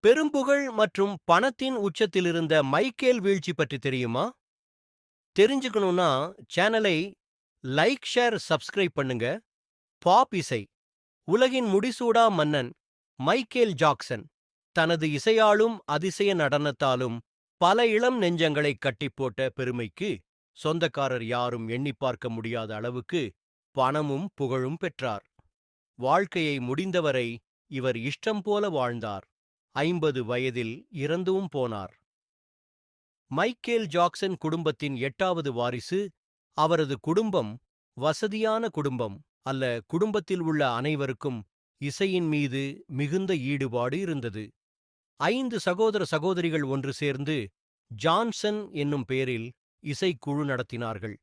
பெரும்புகழ் மற்றும் பணத்தின் உச்சத்தில் இருந்த மைக்கேல் வீழ்ச்சி பற்றி தெரியுமா? தெரிஞ்சுக்கணும்னா சேனலை லைக், ஷேர், சப்ஸ்கிரைப் பண்ணுங்க. பாப் இசை உலகின் முடிசூடா மன்னன் மைக்கேல் ஜாக்சன் தனது இசையாலும் அதிசய நடனத்தாலும் பல இளம் நெஞ்சங்களை கட்டிப்போட்ட பெருமைக்கு சொந்தக்காரர் யாரும் எண்ணிப் பார்க்க முடியாத அளவுக்கு பணமும் புகழும் பெற்றார். வாழ்க்கையை முடிந்தவரை இவர் இஷ்டம் போல வாழ்ந்தார். 50 வயதில் இறந்தும் போனார். மைக்கேல் ஜாக்சன் குடும்பத்தின் 8வது வாரிசு. அவரது குடும்பம் வசதியான குடும்பம் அல்ல. குடும்பத்தில் உள்ள அனைவருக்கும் இசையின் மீது மிகுந்த ஈடுபாடு இருந்தது. 5 சகோதர சகோதரிகள் ஒன்று சேர்ந்து ஜான்சன் என்னும் பெயரில் இசைக்குழு நடத்தினார்கள்.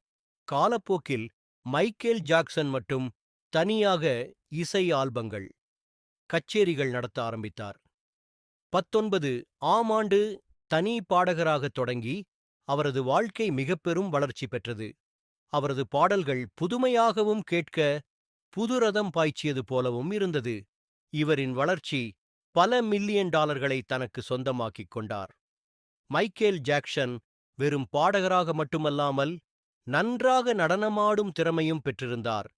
காலப்போக்கில் மைக்கேல் ஜாக்சன் மட்டும் தனியாக இசை ஆல்பங்கள், கச்சேரிகள் நடத்த ஆரம்பித்தார். 19 ஆம் ஆண்டு தனி பாடகராகத் தொடங்கி அவரது வாழ்க்கை மிகப்பெரும் வளர்ச்சி பெற்றது. அவரது பாடல்கள் புதுமையாகவும் கேட்க புதுரதம் பாய்ச்சியது போலவும் இருந்தது. இவரின் வளர்ச்சி பல மில்லியன் டாலர்களை தனக்கு சொந்தமாக்கிக் கொண்டார். மைக்கேல் ஜாக்சன் வெறும் பாடகராக மட்டுமல்லாமல் நன்றாக நடனமாடும் திறமையும் பெற்றிருந்தார்.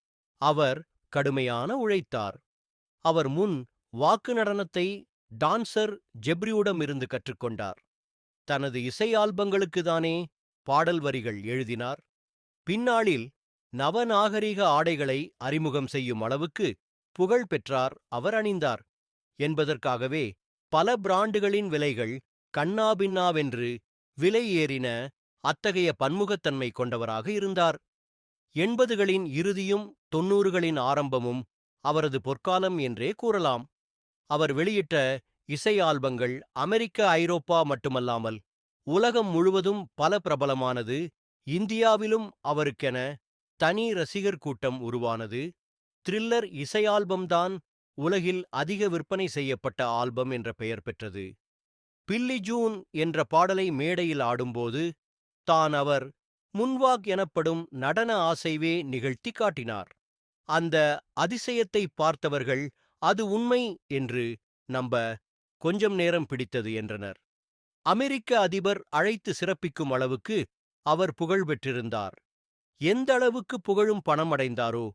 அவர் கடுமையான உழைத்தார். அவர் முன் வாக்கு நடனத்தை டான்சர் ஜெப்ரியுடமிருந்து கற்றுக்கொண்டார். தனது இசை ஆல்பங்களுக்குதானே பாடல் வரிகள் எழுதினார். பின்னாளில் நவநாகரிக ஆடைகளை அறிமுகம் செய்யும் அளவுக்கு புகழ் பெற்றார். அவர் அணிந்தார் என்பதற்காகவே பல பிராண்டுகளின் விலைகள் கன்னாபின்னாவென்று விலை ஏறின. அத்தகைய பன்முகத்தன்மை கொண்டவராக இருந்தார். 80களின் இறுதியும் 90களின் ஆரம்பமும் அவரது பொற்காலம் என்றே கூறலாம். அவர் வெளியிட்ட இசை ஆல்பங்கள் அமெரிக்க, ஐரோப்பா மட்டுமல்லாமல் உலகம் முழுவதும் பல பிரபலமானது. இந்தியாவிலும் அவருக்கென தனி ரசிகர் கூட்டம் உருவானது. த்ரில்லர் இசை ஆல்பம்தான் உலகில் அதிக விற்பனை செய்யப்பட்ட ஆல்பம் என்ற பெயர் பெற்றது. பில்லி ஜூன் என்ற பாடலை மேடையில் ஆடும்போது தான் அவர் முன்வாக் எனப்படும் நடன ஆசைவே நிகழ்த்தி காட்டினார். அந்த அதிசயத்தை பார்த்தவர்கள் அது உண்மை என்று நம்ப கொஞ்சம் நேரம் பிடித்தது என்றனர். அமெரிக்க அதிபர் அழைத்து சிறப்பிக்கும் அளவுக்கு அவர் புகழ் பெற்றிருந்தார். எந்த அளவுக்கு புகழும் பணம் அடைந்தாரோ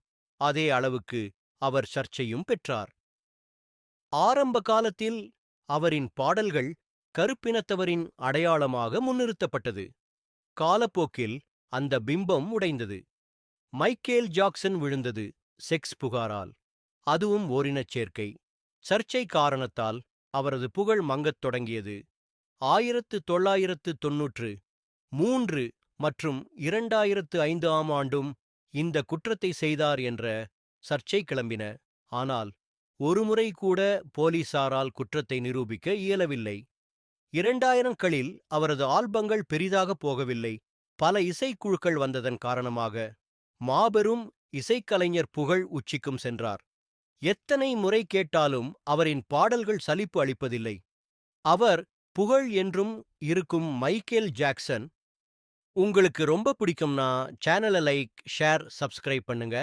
அதே அளவுக்கு அவர் சர்ச்சையும் பெற்றார். ஆரம்ப காலத்தில் அவரின் பாடல்கள் கருப்பினத்தவரின் அடையாளமாக முன்னிறுத்தப்பட்டது. காலப்போக்கில் அந்த பிம்பம் உடைந்தது. மைக்கேல் ஜாக்சன் விழுந்தது செக்ஸ் புகாரால், அதுவும் ஓரினச் சேர்க்கை சர்ச்சை காரணத்தால் அவரது புகழ் மங்கத் தொடங்கியது. 1993 மற்றும் 2005 ஆம் ஆண்டும் இந்த குற்றத்தை செய்தார் என்ற சர்ச்சை கிளம்பின. ஆனால் ஒருமுறை கூட போலீசாரால் குற்றத்தை நிரூபிக்க இயலவில்லை. 2000களில் அவரது ஆல்பங்கள் பெரிதாக போகவில்லை. பல இசைக்குழுக்கள் வந்ததன் காரணமாக மாபெரும் இசைக்கலைஞர் புகழ் உச்சிக்கும் சென்றார். எத்தனை முறை கேட்டாலும் அவரின் பாடல்கள் சலிப்பு அளிப்பதில்லை. அவர் புகழ் என்றும் இருக்கும் மைக்கேல் ஜாக்சன் உங்களுக்கு ரொம்ப பிடிக்கும்னா சேனலை லைக், ஷேர், சப்ஸ்கிரைப் பண்ணுங்க.